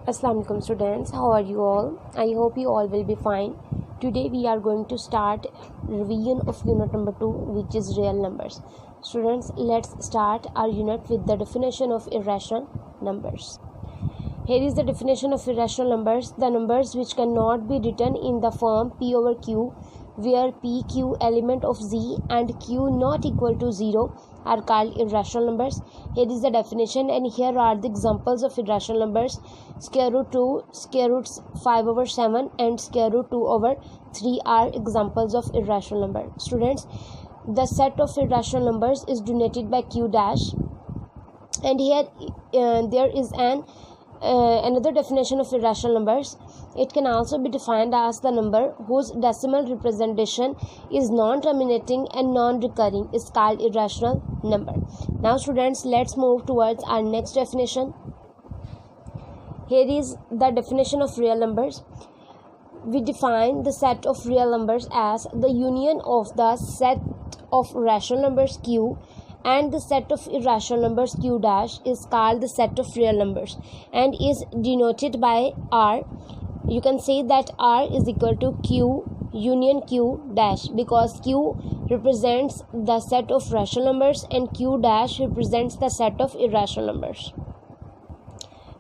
Assalamu alaikum students, how are you all? I hope you all will be fine. Today we are going to start revision of unit number 2, which is real numbers. Students, let's start our unit with the definition of irrational numbers. Here is the definition of irrational numbers: the numbers which cannot be written in the form p over q, where p, q element of z and q not equal to 0 are called irrational numbers. Here is the definition, and here are the examples of irrational numbers: square root 2, square root 5 over 7 and square root 2 over 3 are examples of irrational number. Students, the set of irrational numbers is denoted by q dash, and here there is another definition of irrational numbers. It can also be defined as the number whose decimal representation is non-terminating and non-recurring is called irrational number. Now students, let's move towards our next definition. Here is the definition of real numbers. We define the set of real numbers as the union of the set of rational numbers q and the set of irrational numbers q dash is called the set of real numbers and is denoted by r. You can say that r is equal to q union q dash, because q represents the set of rational numbers and q dash represents the set of irrational numbers.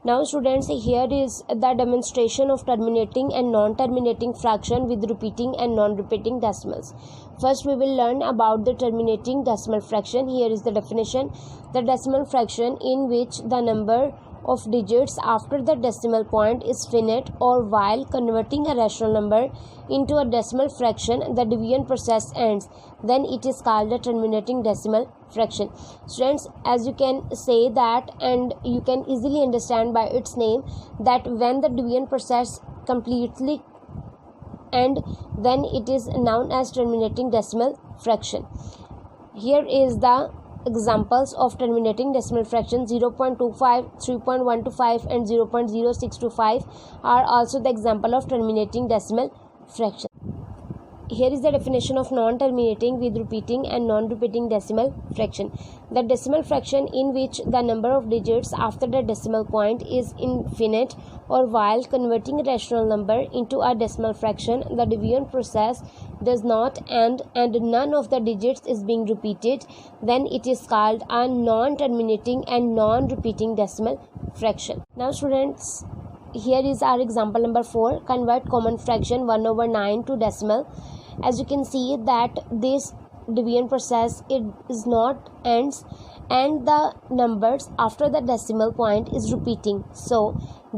Now students, here is the demonstration of terminating and non-terminating fraction with repeating and non-repeating decimals. First we will learn about the terminating decimal fraction. Here is the definition: the decimal fraction in which the number of digits after the decimal point is finite, or while converting a rational number into a decimal fraction the division process ends, then it is called the terminating decimal fraction. Students, as you can say that, and you can easily understand by its name, that when the division process completely end, then it is known as terminating decimal fraction. Here is the examples of terminating decimal fraction: 0.25, 3.125 and 0.0625 are also the example of terminating decimal fraction. Here is the definition of non-terminating with repeating and non-repeating decimal fraction: the decimal fraction in which the number of digits after the decimal point is infinite, or while converting a rational number into a decimal fraction the division process does not end and none of the digits is being repeated, then it is called a non-terminating and non-repeating decimal fraction. Now students, here is our example number 4: convert common fraction 1 over 9 to decimal. As you can see that this division process, it is not ends and the numbers after the decimal point is repeating, so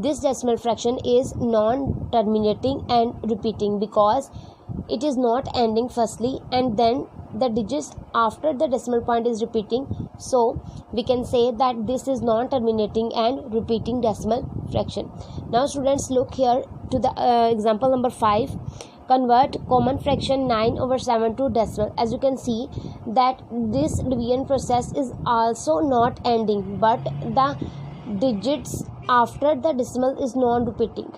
this decimal fraction is non-terminating and repeating because it is not ending firstly and then the digits after the decimal point is repeating, so we can say that this is non-terminating and repeating decimal fraction. Now students, look here to the example number 5: convert common fraction 9 over 7 to decimal. As you can see that this division process is also not ending, but the digits after the decimal is non-repeating,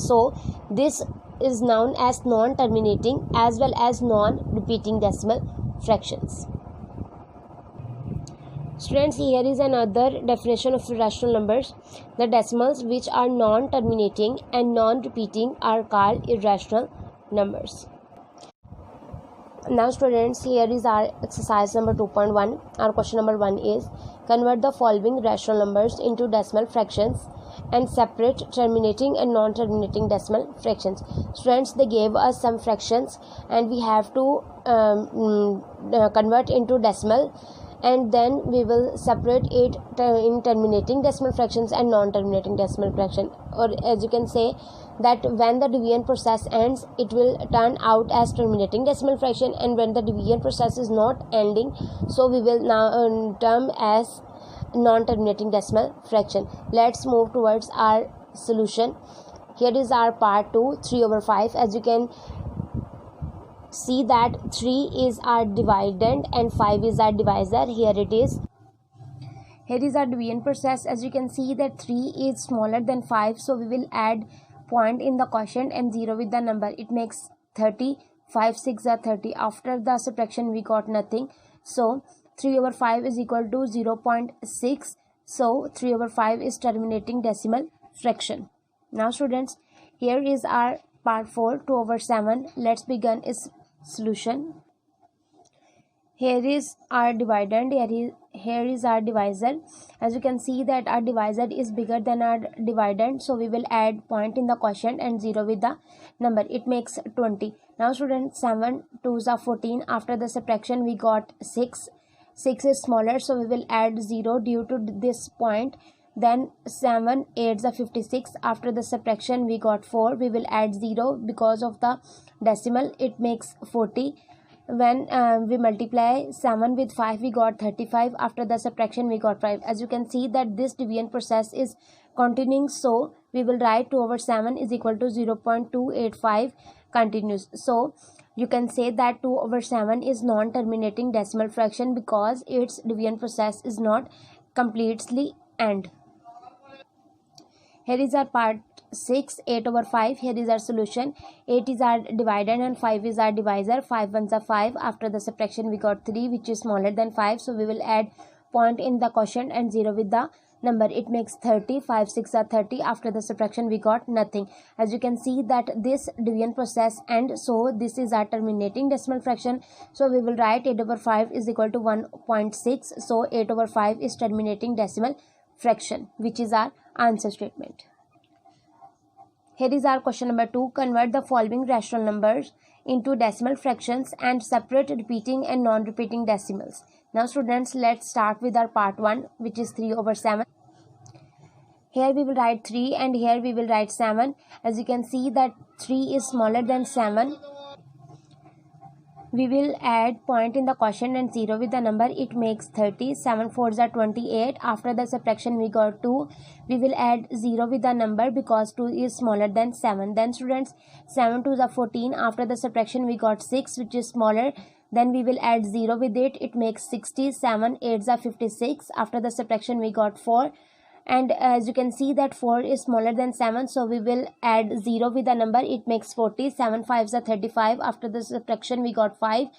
so this is known as non-terminating as well as non-repeating decimal fractions. Students, here is another definition of irrational numbers: the decimals which are non-terminating and non-repeating are called irrational numbers. Now students, here is our exercise number 2.1. Our question number 1 is: convert the following rational numbers into decimal fractions and separate terminating and non-terminating decimal fractions. Students, they gave us some fractions and we have to convert into decimal, and then we will separate it in terminating decimal fractions and non-terminating decimal fraction. Or as you can say that when the division process ends, it will turn out as terminating decimal fraction, and when the division process is not ending, so we will now term as non-terminating decimal fraction. Let's move towards our solution. Here is our part 2, 3 over 5. As you can see that 3 is our dividend and 5 is our divisor. Here it is. Here is our division process. As you can see that 3 is smaller than 5, so we will add point in the quotient and 0 with the number. It makes 30. 5 6 are 30. After the subtraction we got nothing, so 3 over 5 is equal to 0.6. So 3 over 5 is terminating decimal fraction. Now students, here is our part 4, 2/7. Let's begin its solution. Here is our dividend, here is our divisor. As you can see that our divisor is bigger than our dividend, so we will add point in the quotient and 0 with the number. It makes 20. Now students, 7 2s are 14. After the subtraction we got 6. 6 is smaller, so we will add 0 due to this point. Then 7 8s are 56. After the subtraction we got 4. We will add 0 because of the decimal. It makes 40. When we multiply 7 with 5 we got 35. After the subtraction we got 5. As you can see that this division process is continuing, so we will write 2/7 is equal to 0.285 continues. So you can say that 2/7 is non-terminating decimal fraction because its division process is not completely end. Here is our part 6, 8/5. Here is our solution. 8 is our dividend and 5 is our divisor. 5 1s are 5. After the subtraction we got 3, which is smaller than 5, so we will add point in the quotient and 0 with the number. It makes 30. 5 6 are 30. After the subtraction we got nothing. As you can see that this division process and so this is our terminating decimal fraction, so we will write 8/5 is equal to 1.6. so 8/5 is terminating decimal fraction, which is our answer statement. Here is our question number 2. Convert the following rational numbers into decimal fractions and separate repeating and non-repeating decimals. Now students, let's start with our part 1, which is 3/7. Here we will write 3 and here we will write 7. As you can see that 3 is smaller than 7. We will add point in the quotient and 0 with the number. It makes 30. 7 4s are 28. After the subtraction we got 2. We will add 0 with the number because 2 is smaller than 7. Then students, 7 2s are 14. After the subtraction we got 6, which is smaller. Then we will add 0 with it. It makes 60. 7 8s are 56. After the subtraction we got 4. And as you can see that 4 is smaller than 7, so we will add 0 with the number. It makes 40. 7 5s are 35. After the subtraction we got 5.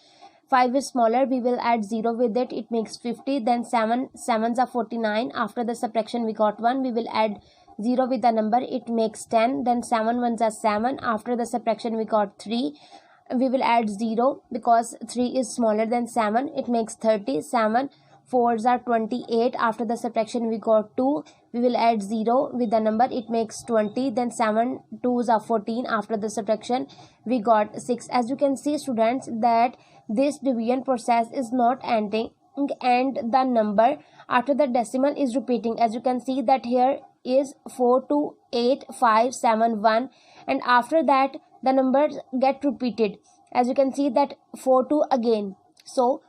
5 is smaller, we will add 0 with it. It makes 50. Then 7 7s are 49. After the subtraction we got 1. We will add 0 with the number. It makes 10. Then 7 1s are 7. After the subtraction we got 3. We will add 0 because 3 is smaller than 7. It makes 30. 7 4s are 28. After the subtraction we got 2. We will add 0 with the number. It makes 20. Then 7 2s are 14. After the subtraction we got 6. As you can see students that this division process is not ending and the number after the decimal is repeating. As you can see that here is 4 2 8 5 7 1 and after that the numbers get repeated. As you can see that 4 2 again. So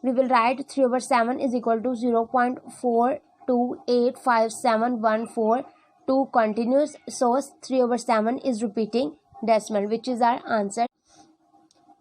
we will write 3/7 is equal to 0.4285714. 2 continues, so 3/7 is repeating decimal, which is our answer.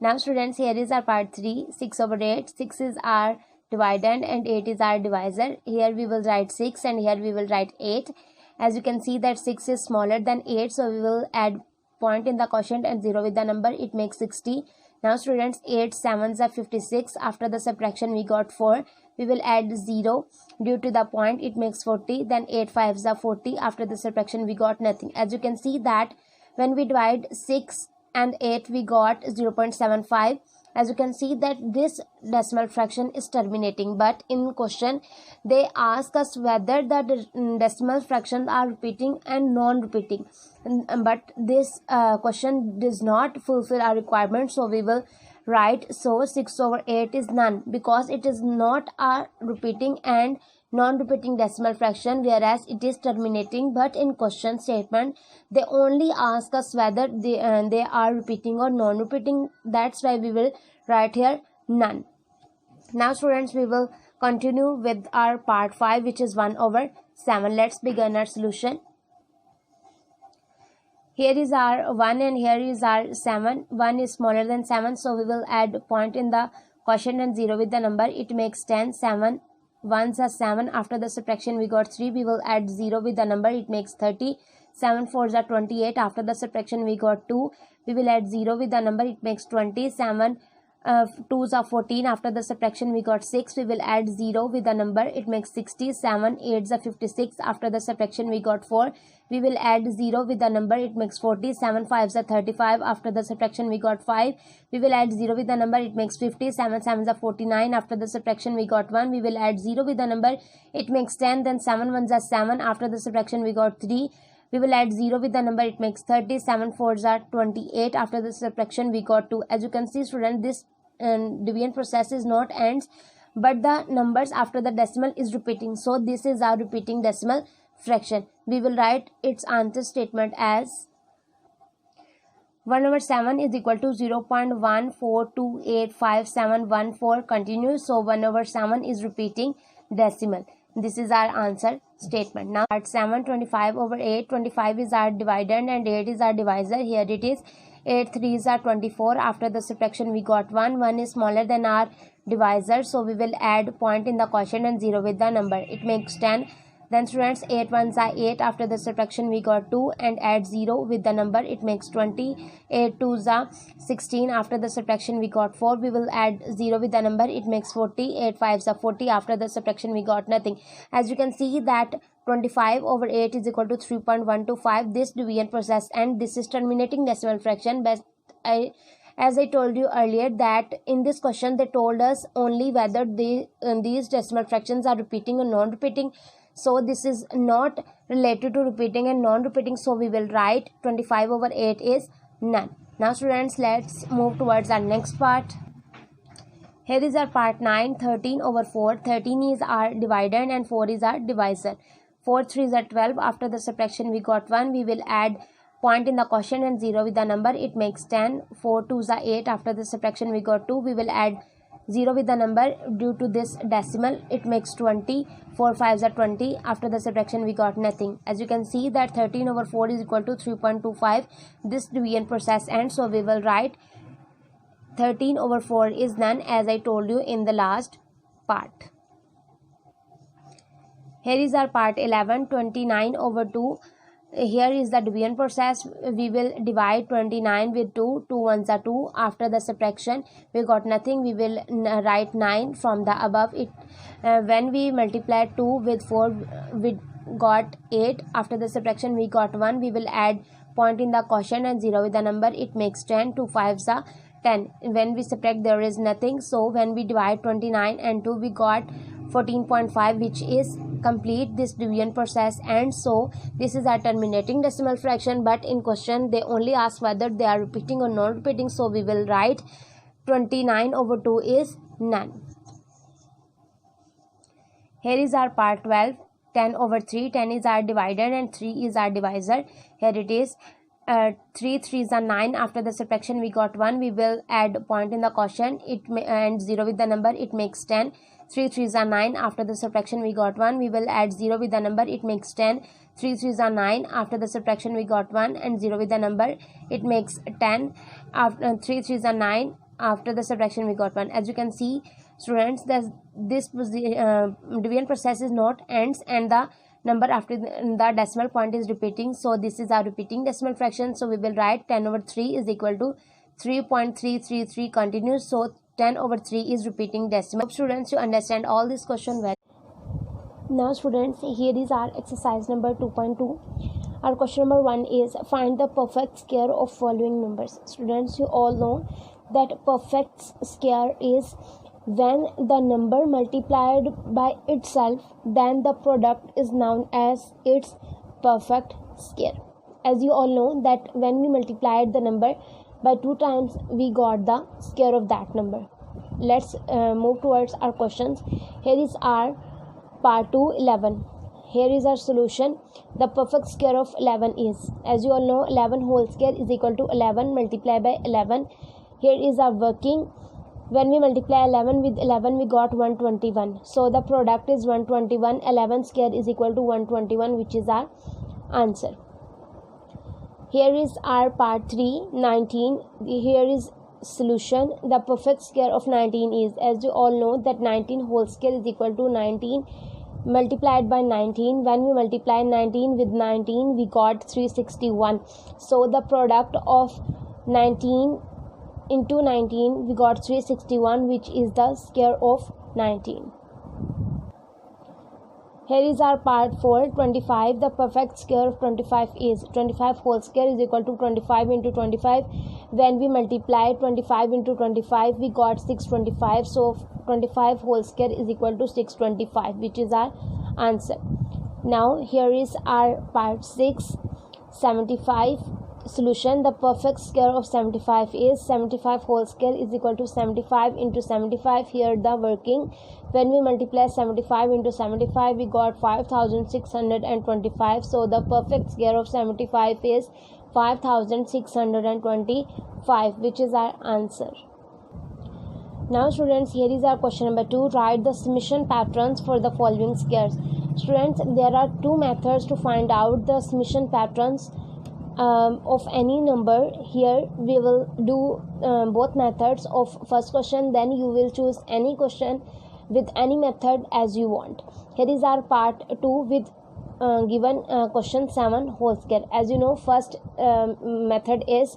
Now students, here is our part 3, 6/8. 6 is our dividend and 8 is our divisor. Here we will write 6 and here we will write 8. As you can see that 6 is smaller than 8, so we will add point in the quotient and 0 with the number. It makes 60. Now students, 8 7s are 56. After the subtraction we got 4. We will add 0 due to the point. It makes 40. Then 8 5s are 40. After the subtraction we got nothing. As you can see that when we divide 6 and 8 we got 0.75. As you can see that this decimal fraction is terminating, but in question they ask us whether the decimal fractions are repeating and non-repeating, but this question does not fulfill our requirement, so we will write so 6/8 is none because it is not a repeating and non-repeating decimal fraction, whereas it is terminating. But in question statement they only ask us whether they are repeating or non-repeating. That's why we will write here none. Now students, we will continue with our part 5, which is 1/7. Let's begin our solution. Here is our 1 and here is our 7. 1 is smaller than 7, so we will add point in the quotient and 0 with the number. It makes 10. 7 1s are 7. After the subtraction we got 3. We will add 0 with the number. It makes 30. 7 4s are 28. After the subtraction we got 2. We will add 0 with the number. It makes 20. 7 2s are 14. After the subtraction we got 6. We will add 0 with the number, it makes 60. 7 8s are 56. After the subtraction we got 4. We will add 0 with the number, it makes 40. 7 5s are 35. After the subtraction we got 5. We will add 0 with the number, it makes 50. 7 7s are 49. After the subtraction we got 1. We will add 0 with the number, it makes 10. Then 7 1s are 7. After the subtraction we got 3. We will add 0 with the number, it makes 30. 7 4s are 28. After the subtraction we got 2. As you can see, student, this division process is not ends, but the numbers after the decimal is repeating. So this is our repeating decimal fraction. We will write its answer statement as 1/7 is equal to 0.14285714 continues. So 1/7 is repeating decimal. This is our answer statement. Now at 7 25/8. 25 is our dividend and 8 is our divisor. Here it is. 8 3s are 24. After the subtraction we got 1. 1 is smaller than our divisor, so we will add point in the quotient and 0 with the number, it makes 10. Then students, 8 1s are 8. After the subtraction we got 2 and add 0 with the number, it makes 20. 8 2s are 16. After the subtraction we got 4. We will add 0 with the number, it makes 40. 8 5s are 40. After the subtraction we got nothing. As you can see that 25/8 is equal to 3.125. This division process, and this is terminating decimal fraction. But as I told you earlier that in this question they told us only whether these decimal fractions are repeating or non-repeating. So this is not related to repeating and non-repeating. So we will write 25/8 is none. Now students, let's move towards our next part. Here is our part 9. 13/4. 13 is our dividend and 4 is our divisor. 4 3s are 12. After the subtraction we got 1. We will add point in the quotient and 0 with the number, it makes 10. 4 2s are 8. After the subtraction we got 2. We will add 0 with the number, due to this decimal it makes 20. 4 5s are 20. After the subtraction we got nothing. As you can see that 13/4 is equal to 3.25. This division process ends, so we will write 13/4 is none, as I told you in the last part. Here is our part 11. 29/2. Here is the division process. We will divide 29 with 2. 2 1s are 2. After the subtraction we got nothing. We will write 9 from the above. When we multiply 2 with 4 we got 8. After the subtraction we got 1. We will add point in the quotient and 0 with the number, it makes 10. 2 5s are 10. When we subtract there is nothing. So when we divide 29 and 2 we got 14.5, which is complete this division process. And so this is our terminating decimal fraction, but in question they only ask whether they are repeating or not repeating. So we will write 29/2 is none. Here is our part 12. 10/3. 10 is our dividend and 3 is our divisor. Here it is. 3 3s are 9. After the subtraction we got 1. We will add point in the quotient and 0 with the number, it makes 10. 3 3s are 9. After the subtraction we got 1. We will add 0 with the number, it makes 10. 3 3s are 9. After the subtraction we got 1 and 0 with the number, it makes 10. After 3 3s are 9. After the subtraction we got 1. As you can see students, this division process is not ends, and the number after the decimal point is repeating. So this is our repeating decimal fraction. So we will write 10/3 is equal to 3.333 continues. So 10/3 is repeating decimal. Students, you understand all this question well. Now students, here is our exercise number 2.2. Our question number 1 is find the perfect square of following numbers. Students, you all know that perfect square is when the number multiplied by itself, then the product is known as its perfect square. As you all know that when we multiplied the number by 2 times, we got the square of that number. Let's move towards our questions. Here is our part 2 11. Here is our solution. The perfect square of 11 is, as you all know, 11 whole square is equal to 11 multiplied by 11. Here is our working. When we multiply 11 with 11, we got 121. So the product is 121. 11 square is equal to 121, which is our answer. Here is our part 3 19. Here is solution. The perfect square of 19 is, as you all know, that 19 whole square is equal to 19 multiplied by 19. When we multiply 19 with 19, we got 361. So the product of 19 into 19 we got 361, which is the square of 19. Here is our part 4, 25. The perfect square of 25 is 25 whole square is equal to 25 into 25. When we multiply 25 into 25, we got 625. So 25 whole square is equal to 625, which is our answer. Now here is our part 6, 75. Solution. The perfect square of 75 is 75 whole square is equal to 75 into 75. Here the working. When we multiply 75 into 75, we got 5625. So the perfect square of 75 is 5625, which is our answer. Now students, here is our question number 2. Write the summation patterns for the following squares. Students, there are two methods to find out the summation patterns of any number. Here we will do both methods of first question, then you will choose any question with any method as you want. Here is our part 2 with given question 7 whole square. As you know, first method is,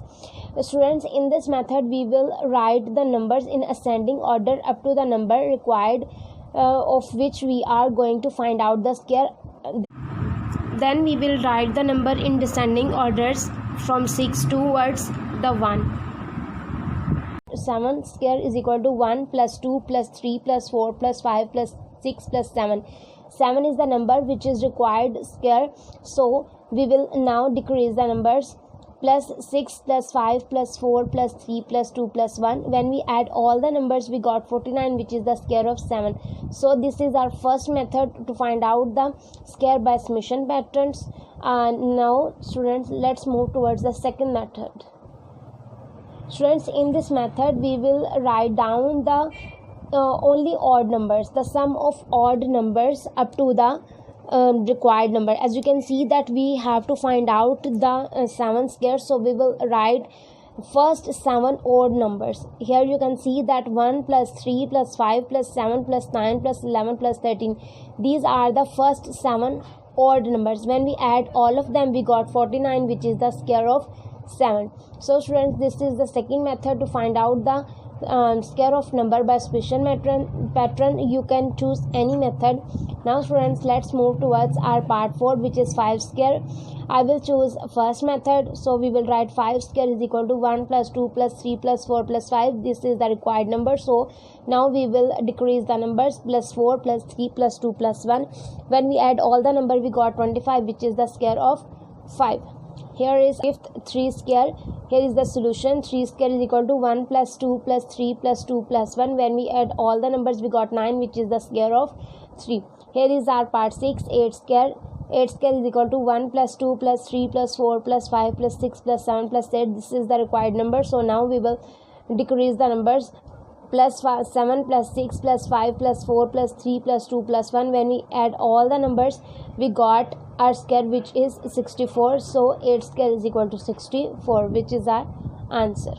students, in this method we will write the numbers in ascending order up to the number required of which we are going to find out the square. Then we will write the number in descending orders from 6 towards the 1. 7 square is equal to 1 plus 2 plus 3 plus 4 plus 5 plus 6 plus 7. 7 is the number which is required square. So we will now decrease the numbers. Plus 6 plus 5 plus 4 plus 3 plus 2 plus 1. When we add all the numbers, we got 49, which is the square of 7. So this is our first method to find out the square by summation patterns. Now students, let's move towards the second method. Students, in this method we will write down the only odd numbers, the sum of odd numbers up to the required number. As you can see that we have to find out the 7 squares, so we will write first 7 odd numbers. Here you can see that 1 plus 3 plus 5 plus 7 plus 9 plus 11 plus 13. These are the first 7 odd numbers. When we add all of them, we got 49, which is the square of 7. So students, this is the second method to find out the square of number by summation pattern. You can choose any method. Now students, let's move towards our part 4, which is 5 square. I will choose first method. So we will write 5 square is equal to 1 plus 2 plus 3 plus 4 plus 5. This is the required number. So now we will decrease the numbers. Plus 4 plus 3 plus 2 plus 1. When we add all the number, we got 25, which is the square of 5. Here is fifth 3 square. Here is the solution. 3 square is equal to 1 plus 2 plus 3 plus 2 plus 1. When we add all the numbers, we got 9, which is the square of 3. Here is our part 6, 8 square. 8 square is equal to 1 plus 2 plus 3 plus 4 plus 5 plus 6 plus 7 plus 8. This is the required number. So now we will decrease the numbers. Plus 7 plus 6 plus 5 plus 4 plus 3 plus 2 plus 1. When we add all the numbers, we got our square, which is 64. So 8 square is equal to 64, which is our answer.